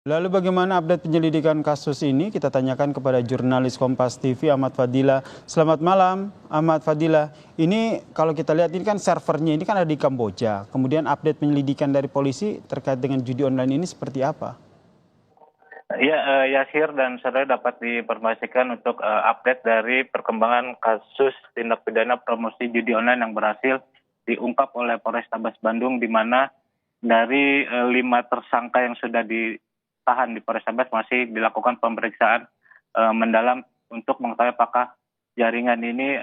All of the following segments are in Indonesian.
Lalu bagaimana update penyelidikan kasus ini? Kita tanyakan kepada jurnalis Kompas TV Ahmad Fadila. Selamat malam Ahmad Fadila. Ini kalau kita lihat ini kan servernya ini kan ada di Kamboja. Kemudian update penyelidikan dari polisi terkait dengan judi online ini seperti apa? Ya, Yasir dan saudara dapat diinformasikan untuk update dari perkembangan kasus tindak pidana promosi judi online yang berhasil diungkap oleh Polrestabes Bandung, di mana dari 5 tersangka yang sudah ditahan di Polrestabes masih dilakukan pemeriksaan mendalam untuk mengetahui apakah jaringan ini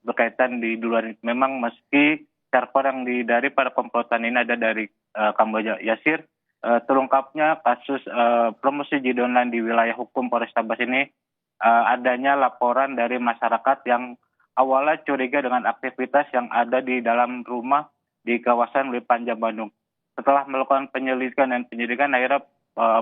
berkaitan di luar. Memang meski server yang dari pada komplotan ini ada dari Kamboja. Yasir, terungkapnya kasus promosi judi online di wilayah hukum Polrestabes ini adanya laporan dari masyarakat yang awalnya curiga dengan aktivitas yang ada di dalam rumah di kawasan Leuwi Panjang Bandung. Setelah melakukan penyelidikan dan penyidikan, akhirnya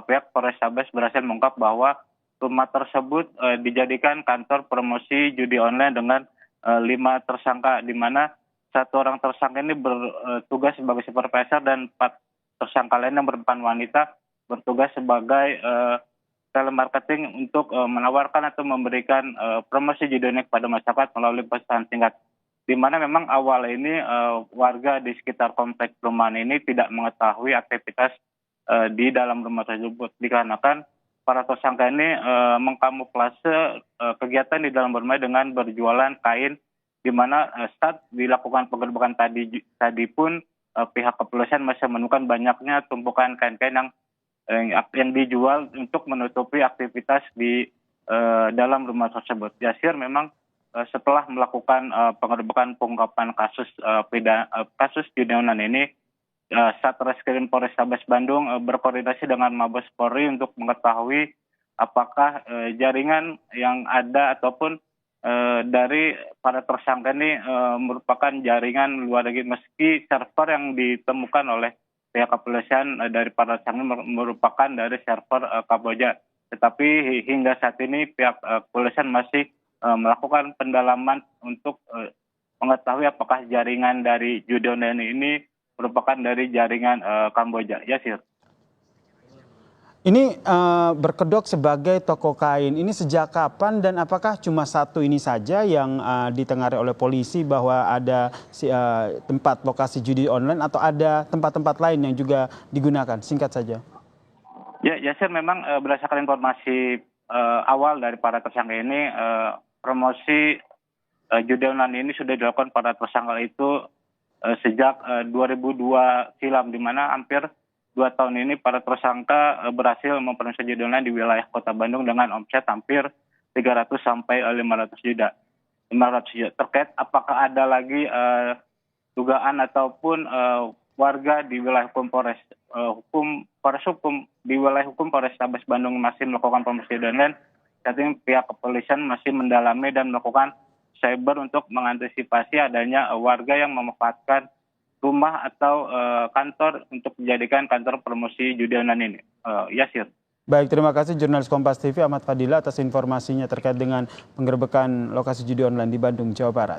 pihak Polrestabes berhasil mengungkap bahwa rumah tersebut dijadikan kantor promosi judi online dengan 5 tersangka, di mana 1 orang tersangka ini bertugas sebagai supervisor dan 4 tersangka lain yang merupakan wanita bertugas sebagai telemarketing untuk menawarkan atau memberikan promosi judi online kepada masyarakat melalui pesan singkat. Di mana memang awal ini warga di sekitar kompleks perumahan ini tidak mengetahui aktivitas di dalam rumah tersebut, dikarenakan para tersangka ini mengkamuflase kegiatan di dalam rumah dengan berjualan kain, di mana saat dilakukan penggerbekan tadi pun pihak kepolisian masih menemukan banyaknya tumpukan kain-kain yang dijual untuk menutupi aktivitas di dalam rumah tersebut. Yasir, memang setelah melakukan penggerbekan pengungkapan kasus judi online ini, Satreskrim Polrestabes Bandung berkoordinasi dengan Mabes Polri untuk mengetahui apakah jaringan yang ada ataupun dari para tersangka ini merupakan jaringan luar negeri, meski server yang ditemukan oleh pihak kepolisian dari para tersangka merupakan dari server Kamboja. Tetapi hingga saat ini pihak kepolisian masih melakukan pendalaman untuk mengetahui apakah jaringan dari judi online ini merupakan dari jaringan Kamboja. Yasir. Ini berkedok sebagai toko kain. Ini sejak kapan dan apakah cuma satu ini saja yang ditengari oleh polisi bahwa ada tempat lokasi judi online atau ada tempat-tempat lain yang juga digunakan? Singkat saja. Ya, Yasir, memang berdasarkan informasi awal dari para tersangka ini, promosi judi online ini sudah dilakukan pada tersangka itu sejak 2002 silam, di mana hampir 2 tahun ini para tersangka berhasil mempromosi judi online di wilayah Kota Bandung dengan omset hampir 300 sampai 500 juta. Terkait apakah ada lagi dugaan ataupun warga di wilayah hukum Polrestabes Bandung masih melakukan promosi judi online, saat ini pihak kepolisian masih mendalami dan melakukan cyber untuk mengantisipasi adanya warga yang memanfaatkan rumah atau kantor untuk dijadikan kantor promosi judi online ini. Yasir. Baik, terima kasih jurnalis Kompas TV Ahmad Fadila atas informasinya terkait dengan penggerbekan lokasi judi online di Bandung, Jawa Barat.